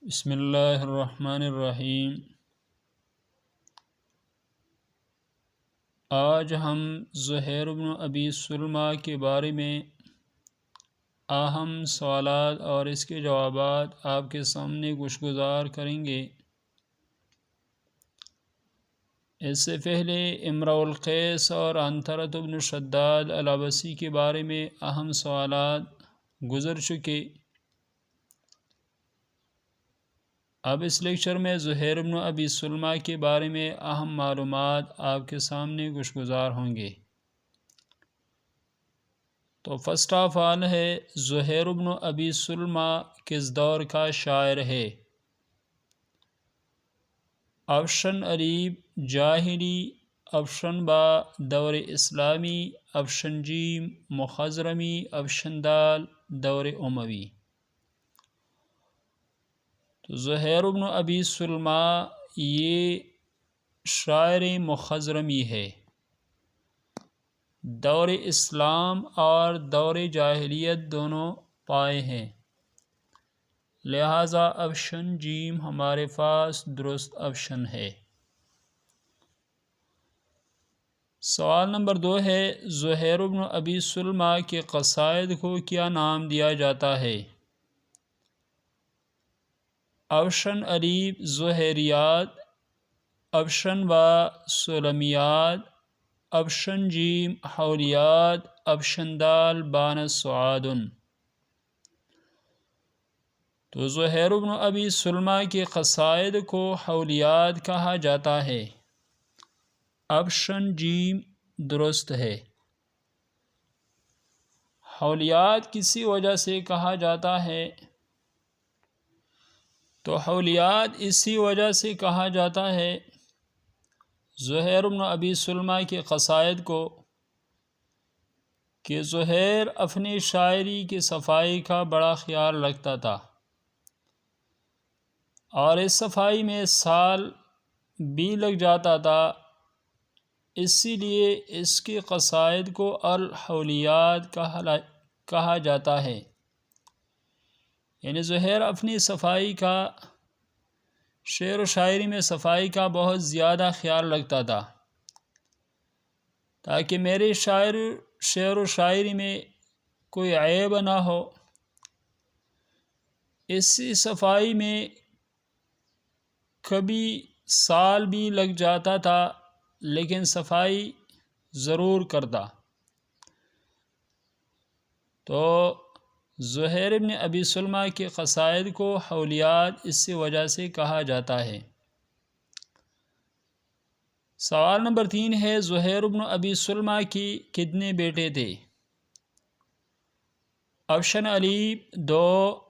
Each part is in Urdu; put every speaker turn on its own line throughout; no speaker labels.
بسم اللہ الرحمن الرحیم۔ آج ہم زہیر بن ابی سلمہ کے بارے میں اہم سوالات اور اس کے جوابات آپ کے سامنے گزار کریں گے۔ اس سے پہلے امرؤ القیس اور عنترۃ بن شداد العبسی کے بارے میں اہم سوالات گزر چکے۔ اب اس لیکچر میں زہیر بن ابی سلمہ کے بارے میں اہم معلومات آپ کے سامنے گزار ہوں گے۔ تو فرسٹ آف آل ہے زہیر بن ابی سلمہ کس دور کا شاعر ہے؟ آپشن عریب جاہلی، آپشن با دور اسلامی، آپشن جیم مخضرمی، آپشن دال دور اموی۔ تو زہیر بن ابی سلمہ یہ شاعر مخضرمی ہے، دور اسلام اور دور جاہلیت دونوں پائے ہیں، لہذا آپشن جیم ہمارے پاس درست آپشن ہے۔ سوال نمبر 2 ہے زہیر بن ابی سلمہ کے قصائد کو کیا نام دیا جاتا ہے؟ آپشن عریب زہیریات، آپشن با سلمیات، آپشن جیم حولیات، آپشن دال بان سعادن۔ تو زہیر بن ابی سلمہ کے قصائد کو حولیات کہا جاتا ہے، آپشن جیم درست ہے۔ حولیات کسی وجہ سے کہا جاتا ہے؟ تو حولیات اسی وجہ سے کہا جاتا ہے زہیر بن ابی سلمہ کے قصائد کو کہ زہیر اپنی شاعری کی صفائی کا بڑا خیال رکھتا تھا، اور اس صفائی میں سال بھی لگ جاتا تھا، اسی لیے اس کے قصائد کو الحولیات کہا جاتا ہے۔ یعنی زہیر اپنی صفائی کا، شعر و شاعری میں صفائی کا بہت زیادہ خیال رکھتا تھا، تاکہ میرے شعر و شاعری میں کوئی عیب نہ ہو۔ اسی صفائی میں کبھی سال بھی لگ جاتا تھا، لیکن صفائی ضرور کرتا۔ تو زہیر بن ابی سلمہ کے قصائد کو حولیات اسی وجہ سے کہا جاتا ہے۔ سوال نمبر 3 ہے زہیر بن ابی سلمہ کی کتنے بیٹے تھے؟ آپشن الف 2،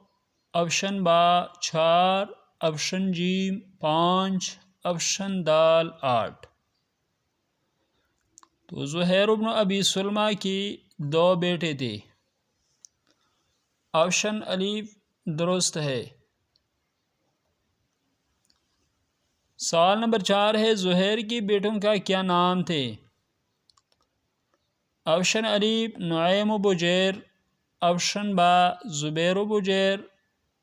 آپشن با 4، آپشن جیم 5، آپشن دال 8۔ تو زہیر بن ابی سلمہ کی 2 بیٹے تھے، آپشن الف درست ہے۔ سوال نمبر 4 ہے زہیر کی بیٹوں کا کیا نام تھے؟ آپشن الف نعیم و بجیر، آپشن با زبیر و بجیر،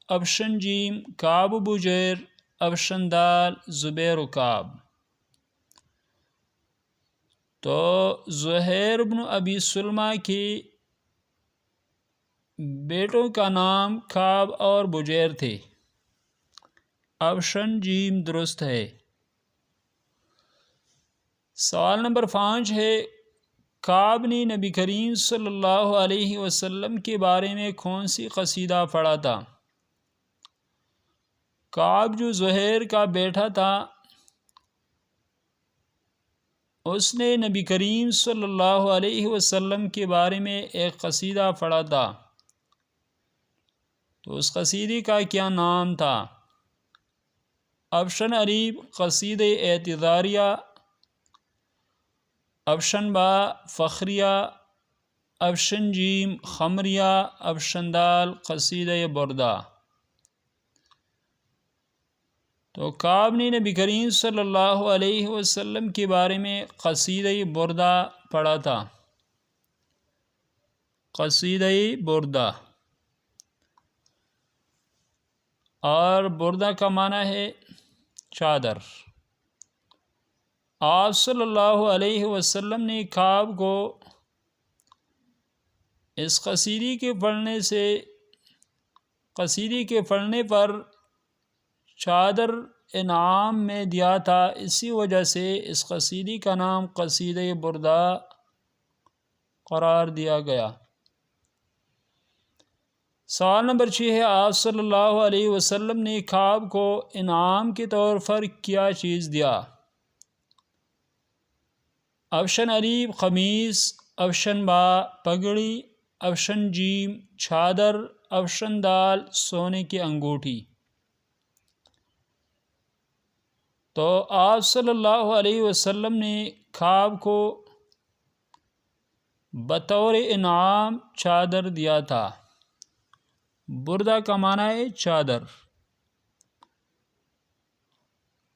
آپشن جیم کعب و بجیر، آپشن دال زبیر و کعب۔ تو زہیر بن ابی سلمہ کی بیٹوں کا نام کعب اور بجیر تھے، آپشن جیم درست ہے۔ سوال نمبر 5 ہے کعب نے نبی کریم صلی اللہ علیہ وسلم کے بارے میں کون سی قصیدہ پڑھا تھا؟ کعب جو زہیر کا بیٹا تھا، اس نے نبی کریم صلی اللہ علیہ وسلم کے بارے میں ایک قصیدہ پڑھا تھا، تو اس قصیدے کا کیا نام تھا؟ آپشن الف قصیدہ اعتذاریہ، آپشن با فخریہ، آپشن جیم خمریہ، آپشن دال قصیدہ بردہ۔ تو کعب نے نبی کریم صلی اللہ علیہ وسلم کے بارے میں قصیدہ بردہ پڑھا تھا، قصیدہ بردہ۔ اور بردہ کا معنی ہے چادر۔ آپ صلی اللہ علیہ وسلم نے کعب کو اس قصیدے کے پڑھنے پر چادر انعام میں دیا تھا، اسی وجہ سے اس قصیدے کا نام قصیدہ بردہ قرار دیا گیا۔ سوال نمبر 6 ہے، آپ صلی اللہ علیہ وسلم نے کعب کو انعام کے طور پر کیا چیز دیا؟ آپشن الف قمیص، آپشن با پگڑی، آپشن جیم چادر، آپشن دال سونے کی انگوٹھی۔ تو آپ صلی اللہ علیہ وسلم نے کعب کو بطور انعام چادر دیا تھا۔ بردہ کا معنی ہے چادر،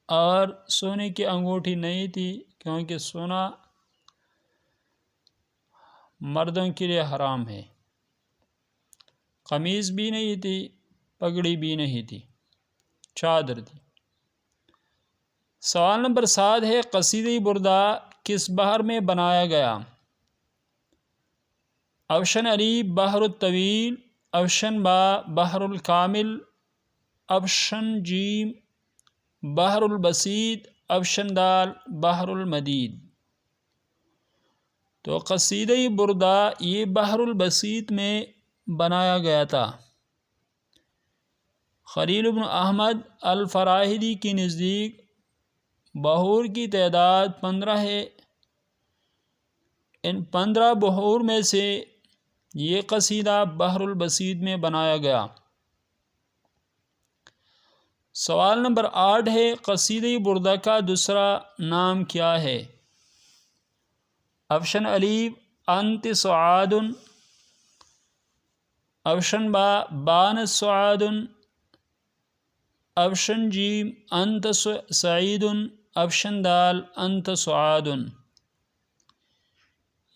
اور سونے کی انگوٹھی نہیں تھی کیونکہ سونا مردوں کے لیے حرام ہے۔ قمیض بھی نہیں تھی، پگڑی بھی نہیں تھی، چادر تھی۔ سوال نمبر 7 ہے، قصیدہ بردہ کس بحر میں بنایا گیا؟ آپشن الف بحر الطویل، آپشن با بحر الکامل، آپشن جیم بحر البسیط، آپشن دال بحر المدید۔ تو قصیدہ بردہ یہ بحر البسیط میں بنایا گیا تھا۔ خلیل بن احمد الفراہیدی کے نزدیک بحور کی تعداد 15 ہے۔ ان 15 بحور میں سے یہ قصیدہ بحر البسیط میں بنایا گیا۔ سوال نمبر 8 ہے، قصیدہ بردہ کا دوسرا نام کیا ہے؟ آپشن الف انت سعاد، آپشن با بانت سعاد، آپشن جیم انت سعید، آپشن دال انت سعاد۔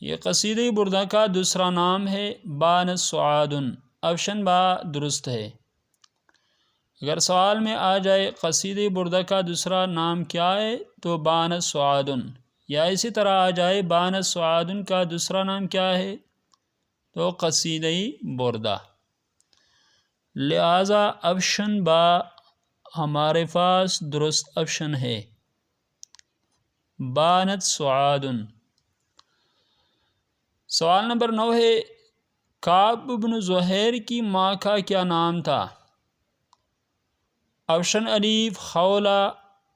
یہ قصیدہ بردہ کا دوسرا نام ہے بانت سعاد، آپشن با درست ہے۔ اگر سوال میں آ جائے قصیدہ بردہ کا دوسرا نام کیا ہے تو بانت سعاد، یا اسی طرح آ جائے بانت سعاد کا دوسرا نام کیا ہے تو قصیدہ بردہ۔ لہذا آپشن با ہمارے پاس درست آپشن ہے، بانت سعاد۔ سوال نمبر 9 ہے، کعب بن زہیر کی ماں کا کیا نام تھا؟ آپشن الف خولہ،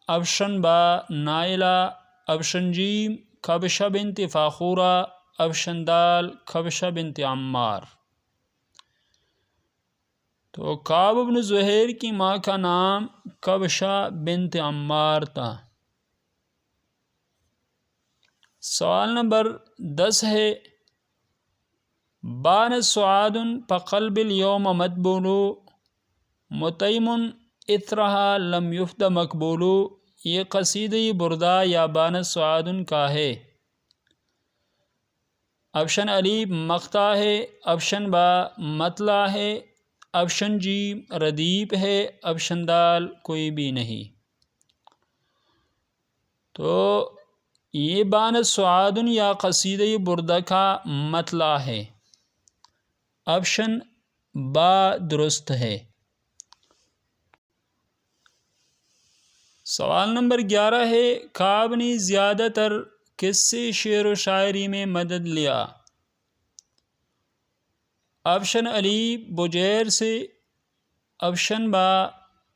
آپشن با نائلہ، آپشن جیم کبشہ بنت فاخورہ، آپشن دال کبشہ بنت عمار۔ تو کعب بن زہیر کی ماں کا نام کبشہ بنت عمار تھا۔ سوال نمبر 10 ہے، بانت سعاد فقلب اليوم مدبول متیم اطرحا لم یفد مقبول۔ یہ قصیدہ بردہ یا بانت سعاد کا ہے۔ آپشن الف مقطع ہے، آپشن با مطلع ہے، آپشن جیم ردیف ہے، آپشن دال کوئی بھی نہیں۔ تو یہ بانت سعاد یا قصیدہ بردہ کا مطلع ہے، آپشن با درست ہے۔ سوال نمبر 11 ہے، کعب نے زیادہ تر کس سے شعر و شاعری میں مدد لیا؟ آپشن الف بجیر سے، آپشن با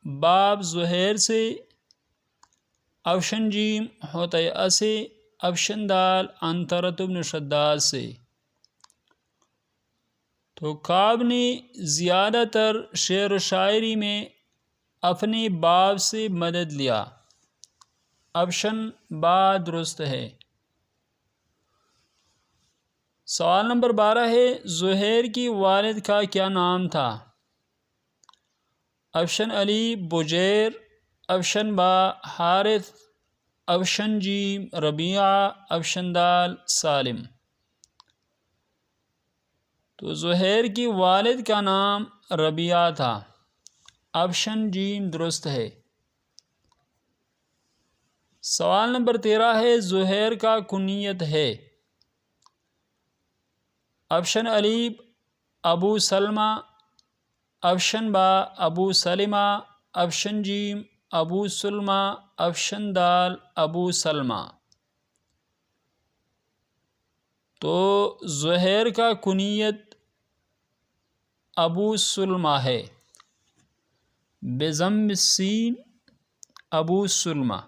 باب زہیر سے، آپشن جیم حطیئہ سے، آپشن دال عنترۃ بن شداد سے۔ تو کعب نے زیادہ تر شعر و شاعری میں اپنے باپ سے مدد لیا، آپشن با درست ہے۔ سوال نمبر 12 ہے، زہیر کی والد کا کیا نام تھا؟ آپشن الف بجیر، آپشن با حارث، آپشن جیم ربیعہ، آپشن دال سالم۔ تو زہیر کی والد کا نام ربیعہ تھا۔ آپشن جیم درست ہے۔ سوال نمبر 13 ہے، زہیر کا کنیت ہے؟ آپشن الف ابو سلمہ، آپشن با ابو سلمہ، آپشن جیم ابو سلمہ، آپشن دال ابو سلمہ۔ تو زہیر کا کنیت ابو سلمہ ہے، بضم السین ابو سلمہ۔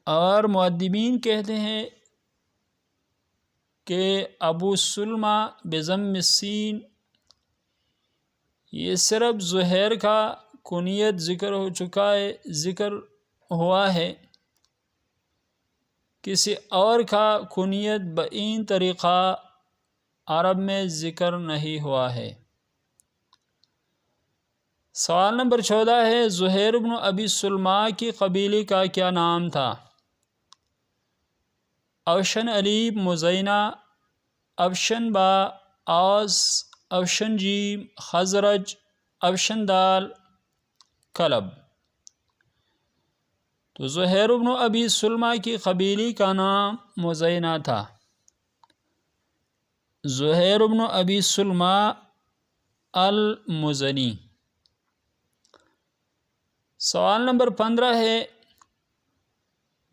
اور مؤدبین کہتے ہیں کہ ابو سلمہ بضم السین یہ صرف زہیر کا کنیت ذکر ہو چکا ہے، ذکر ہوا ہے، کسی اور کا کنیت بین طریقہ عرب میں ذکر نہیں ہوا ہے۔ سوال نمبر 14 ہے، زہیر بن ابی سلمہ کی قبیلے کا کیا نام تھا؟ آپشن الف مزینہ، آپشن با اوس، آپشن جیم خزرج، آپشن دال کلب۔ تو زہیر بن ابی سلمہ کی قبیلے کا نام مزینہ تھا۔ زہیر بن ابی سلمہ المزنی۔ سوال نمبر 15 ہے،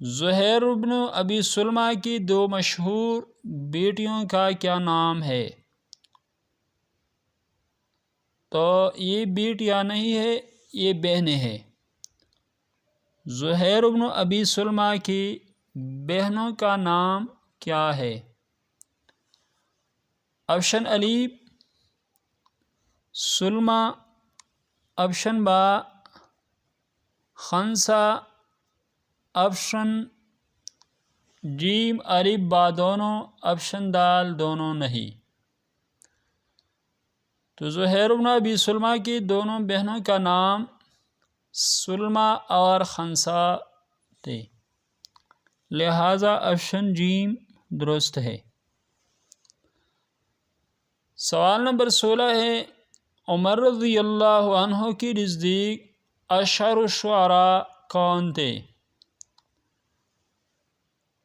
زہیر بن ابی سلمہ کی دو مشہور بیٹیوں کا کیا نام ہے؟ تو یہ بیٹیاں نہیں ہے، یہ بہنیں ہیں۔ زہیر بن ابی سلمہ کی بہنوں کا نام کیا ہے؟ آپشن الف سلمہ، آپشن با خنسا، آپشن جیم الف با دونوں، آپشن دال دونوں نہیں۔ تو زہیر بن ابی سلمہ کی دونوں بہنوں کا نام سلمہ اور خنسا تھے، لہذا آپشن جیم درست ہے۔ سوال نمبر 16 ہے، عمر رضی اللہ عنہ کی نزدیک اشہر الشعراء کون تھے؟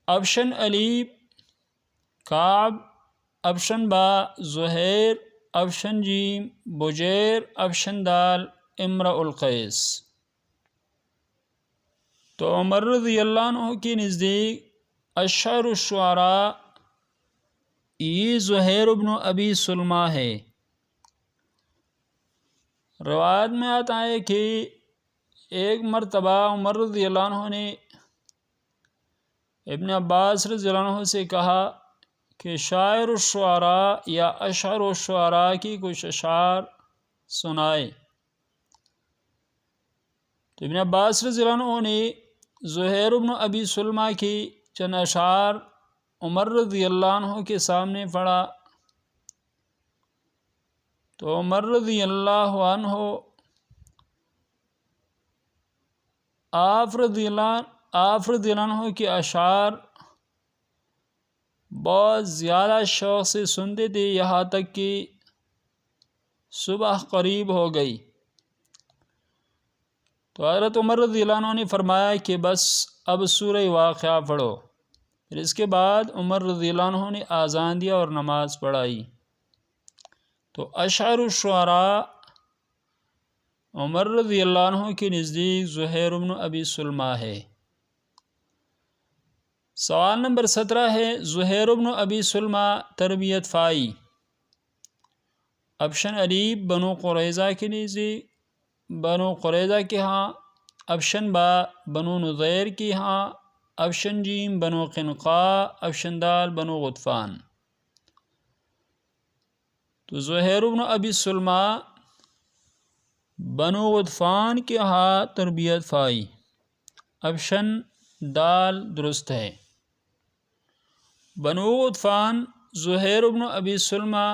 آپشن الف کعب، آپشن با زہیر، آپشن جیم بجیر، آپشن دال امرؤ القیس۔ تو عمر رضی اللہ عنہ کی نزدیک اشہر الشعراء یہ زہیر بن ابی سلمہ ہے۔ روایت میں آتا ہے کہ ایک مرتبہ عمر رضی اللہ عنہ نے ابن عباس رضی اللہ عنہ سے کہا کہ شاعر الشعراء یا اشعر الشعراء کی کچھ اشعار سنائے۔ تو ابن عباس رضی اللہ عنہ نے زہیر بن ابی سلمہ کی چند اشعار عمر رضی اللہ عنہ کے سامنے پڑھا، تو عمر رضی اللہ عنہ آپ رضی اللہ عنہ کے اشعار بہت زیادہ شوق سے سنتے تھے، یہاں تک کہ صبح قریب ہو گئی۔ تو حضرت عمر رضی اللہ عنہ نے فرمایا کہ بس اب سورہ واقعہ پڑھو۔ پھر اس کے بعد عمر رضی اللہ عنہ نے اذان دیا اور نماز پڑھائی۔ تو اشعر الشعراء عمر رضی اللہ عنہ کے نزدیک زہیر بن ابی سلمہ ہے۔ سوال نمبر 17 ہے، زہیر بن ابی سلمہ تربیت پائی؟ آپشن الف بنو قریظہ کے نزدیک، بنو قریظہ کے ہاں، آپشن با بنو نضیر کی ہاں، آپشن جیم بنو قنقاع، آپشن دال بنو غطفان۔ تو زہیر بن ابی سلمہ بنو غطفان کے ہاں تربیت پائی، آپشن دال درست ہے۔ بنو غطفان زہیر بن ابی سلمہ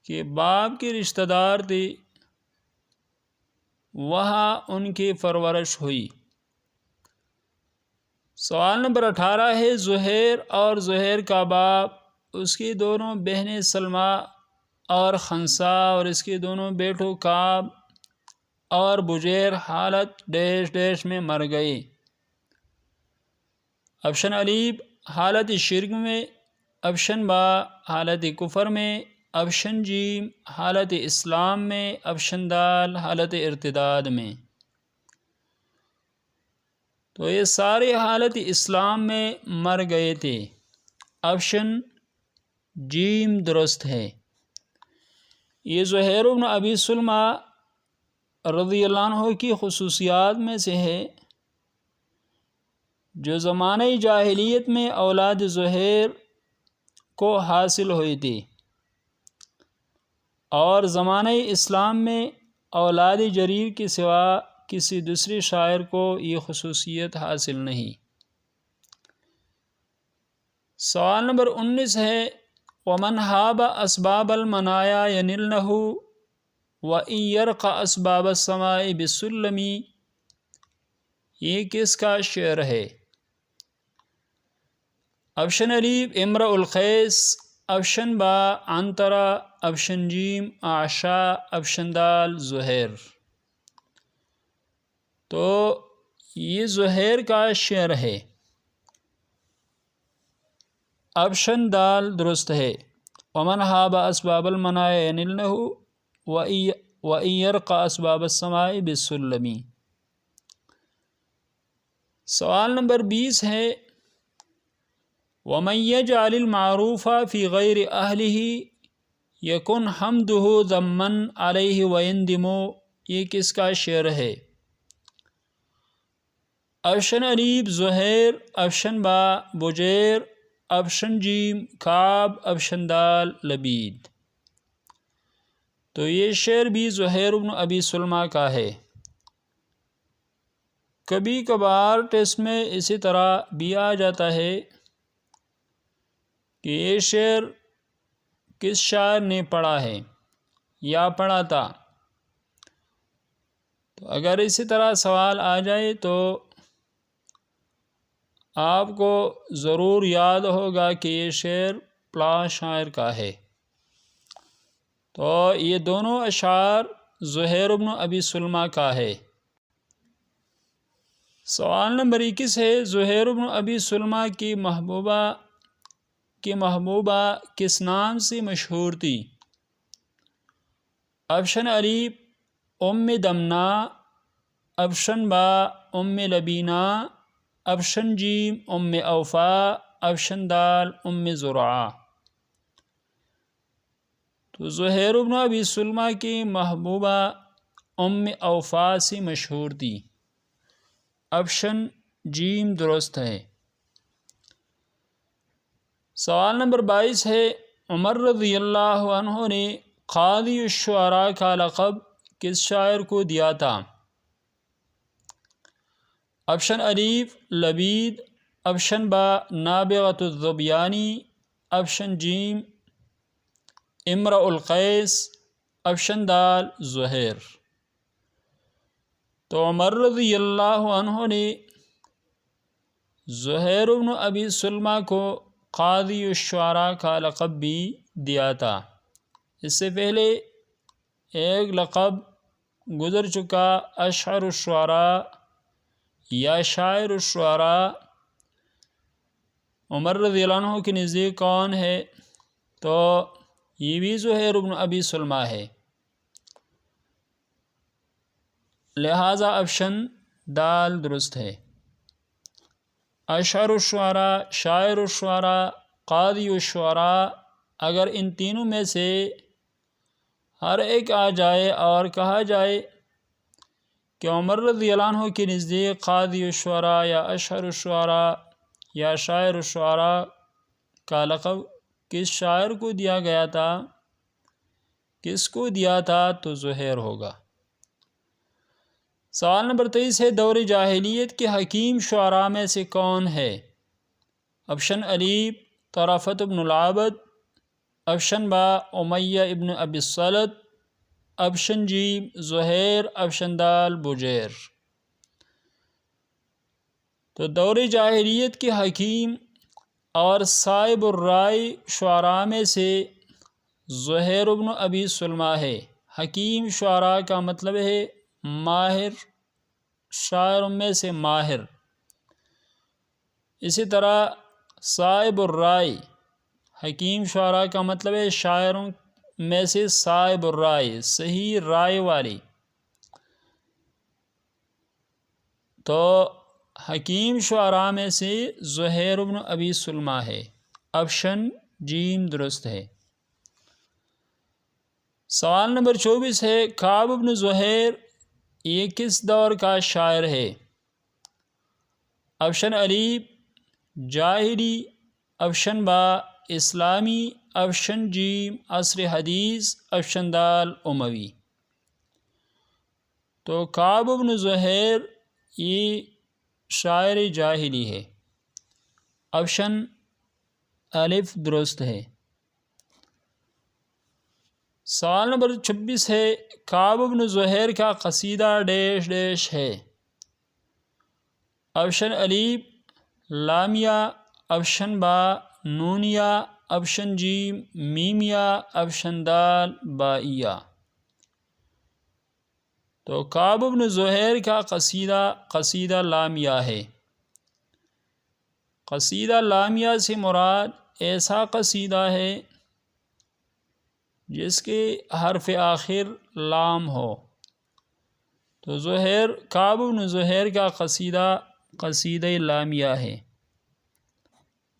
کے باپ کے رشتہ دار تھے، وہاں ان کی پرورش ہوئی۔ سوال نمبر 18 ہے، زہیر اور زہیر کا باپ اس کی دونوں بہنیں سلمہ اور خنسا اور اس کے دونوں بیٹوں کعب اور بجیر حالت ڈیش ڈیش میں مر گئے۔ آپشن الف حالت شرک میں، آپشن با حالت کفر میں، آپشن جیم حالت اسلام میں، آپشن دال حالت ارتداد میں۔ تو یہ سارے حالت اسلام میں مر گئے تھے۔ آپشن جیم درست ہے۔ یہ زہیر بن ابی سلمہ رضی اللہ عنہ کی خصوصیات میں سے ہے جو زمانہ جاہلیت میں اولاد زہیر کو حاصل ہوئی تھی، اور زمانہ اسلام میں اولاد جریر کے سوا کسی دوسرے شاعر کو یہ خصوصیت حاصل نہیں۔ سوال نمبر 19 ہے وَمَنْ هَابَ أَسْبَابَ الْمَنَايَا يَنِلْنَهُ وَإِنْ يَرْقَ أَسْبَابَ السَّمَاءِ بِالسُّلَّمِ، یہ کس کا شعر ہے؟ آپشن الف امرؤ القیس، آپشن با عنترہ، آپشن جیم اعشا، آپشن دال زہیر۔ تو یہ زہیر کا شعر ہے۔ آپشن دال درست ہے۔ ومن ہاب اسباب المنایا ینلنہ وإن يرق اسباب السماء بالسلم۔ سوال نمبر 20 ہے ومن يجعل المعروف في غير أهله يكن حمده ذما عليه ويندم، یہ کس کا شعر ہے؟ آپشن الف زہیر، آپشن با بجیر، آپشن جیم کعب، آپشن دال لبید۔ تو یہ شعر بھی زہیر بن ابی سلمہ کا ہے۔ کبھی کبھار ٹیسٹ میں اسی طرح بھی آ جاتا ہے کہ یہ شعر کس شاعر نے پڑھا ہے یا پڑھا تھا۔ تو اگر اسی طرح سوال آ جائے تو آپ کو ضرور یاد ہوگا کہ یہ شعر فلاں شاعر کا ہے۔ تو یہ دونوں اشعار زہیر بن ابی سلمہ کا ہے۔ سوال نمبر 21 ہے زہیر بن ابی سلمہ کی محبوبہ کس نام سے مشہور تھی؟ آپشن الف ام دمنا، آپشن با ام لبینہ، آپشن جیم ام اوفا، آپشن دال ام زرعہ۔ تو زہیر بن ابی سلمہ کی محبوبہ ام اوفا سے مشہور تھی۔ آپشن جیم درست ہے۔ سوال نمبر 22 ہے عمر رضی اللہ عنہ نے قاضی الشعراء کا لقب کس شاعر کو دیا تھا؟ آپشن الف لبید، آپشن با نابغۃ الظبیانی، آپشن جیم امرؤ القیس، آپشن دال زہیر۔ تو عمر رضی اللہ عنہ نے زہیر بن ابی سلمہ کو قاضی الشعراء کا لقب بھی دیا تھا۔ اس سے پہلے ایک لقب گزر چکا اشعر الشعراء یا شاعر الشعراء، عمر رضی اللہ عنہ کے نزدیک کون ہے؟ تو یہ بھی زہیر بن ابی سلمہ ہے۔ لہذا آپشن دال درست ہے۔ اشعر الشعراء، شاعر الشعراء، قاضی الشعراء، اگر ان تینوں میں سے ہر ایک آ جائے اور کہا جائے کہ عمر رضی اللہ عنہ کے نزدیک قاضی الشعراء یا اشعر الشعراء یا شاعر الشعراء کا لقب کس شاعر کو دیا گیا تھا، کس کو دیا تھا، تو زہیر ہوگا۔ سوال نمبر 23 ہے دور جاہلیت کے حکیم شعراء میں سے کون ہے؟ آپشن الف طرفت بن العابد، آپشن با امیہ ابن ابی الصلت، آپشن جیم زہیر، آپشن دال بجیر۔ تو دور جاہلیت کے حکیم اور صائب الرائے شعراء میں سے زہیر بن ابی سلمہ ہے۔ حکیم شعراء کا مطلب ہے ماہر، شاعروں میں سے ماہر۔ اسی طرح صائب الرائے، حکیم شعراء کا مطلب ہے شاعروں میں سے صائب الرائے، صحیح رائے والی۔ تو حکیم شعراء میں سے زہیر بن ابی سلمہ ہے، آپشن جیم درست ہے۔ سوال نمبر 24 ہے، کعب بن زہیر یہ کس دور کا شاعر ہے؟ آپشن الف جاہلی، آپشن با اسلامی، آپشن جیم عصر حدیث، آپشن دال اموی۔ تو کعب بن زہیر یہ شاعر جاہلی ہے، آپشن الف درست ہے۔ سوال نمبر 26 ہے، کعب بن زہیر کا قصیدہ ڈیش ڈیش ہے؟ آپشن الف لامیا، آپشن با نونیا، آپشن جیم میمیا، آپشن دال بائیا۔ تو کعب بن زہیر کا قصیدہ لامیا ہے۔ قصیدہ لامیا سے مراد ایسا قصیدہ ہے جس کے حرف آخر لام ہو۔ تو کعب بن زہیر کا قصیدہ لامیا ہے،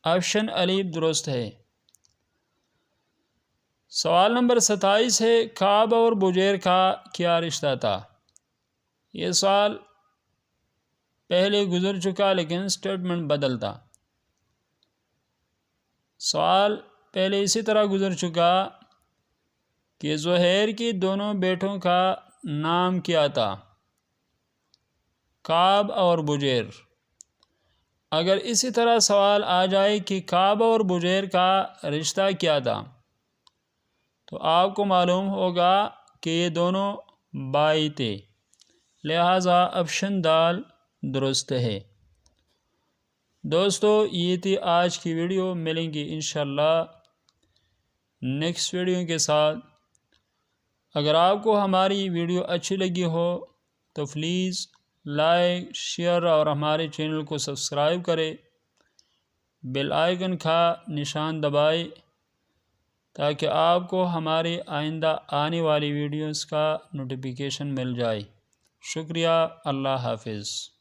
آپشن الف درست ہے۔ سوال نمبر 27 ہے، کعب اور بجیر کا کیا رشتہ تھا؟ یہ سوال پہلے گزر چکا لیکن سٹیٹمنٹ بدلتا۔ سوال پہلے اسی طرح گزر چکا کہ زہیر کے دونوں بیٹوں کا نام کیا تھا؟ کعب اور بجیر۔ اگر اسی طرح سوال آ جائے کہ کعب اور بجیر کا رشتہ کیا تھا تو آپ کو معلوم ہوگا کہ یہ دونوں بھائی تھے، لہٰذا آپشن دال درست ہے۔ دوستو یہ تھی آج کی ویڈیو، ملیں گے انشاءاللہ نیکسٹ ویڈیو کے ساتھ۔ اگر آپ کو ہماری ویڈیو اچھی لگی ہو تو پلیز لائک، شیئر اور ہمارے چینل کو سبسکرائب کرے، بیل آئیکن کا نشان دبائے تاکہ آپ کو ہمارے آئندہ آنے والی ویڈیوز کا نوٹیفیکیشن مل جائے۔ شکریہ، اللہ حافظ۔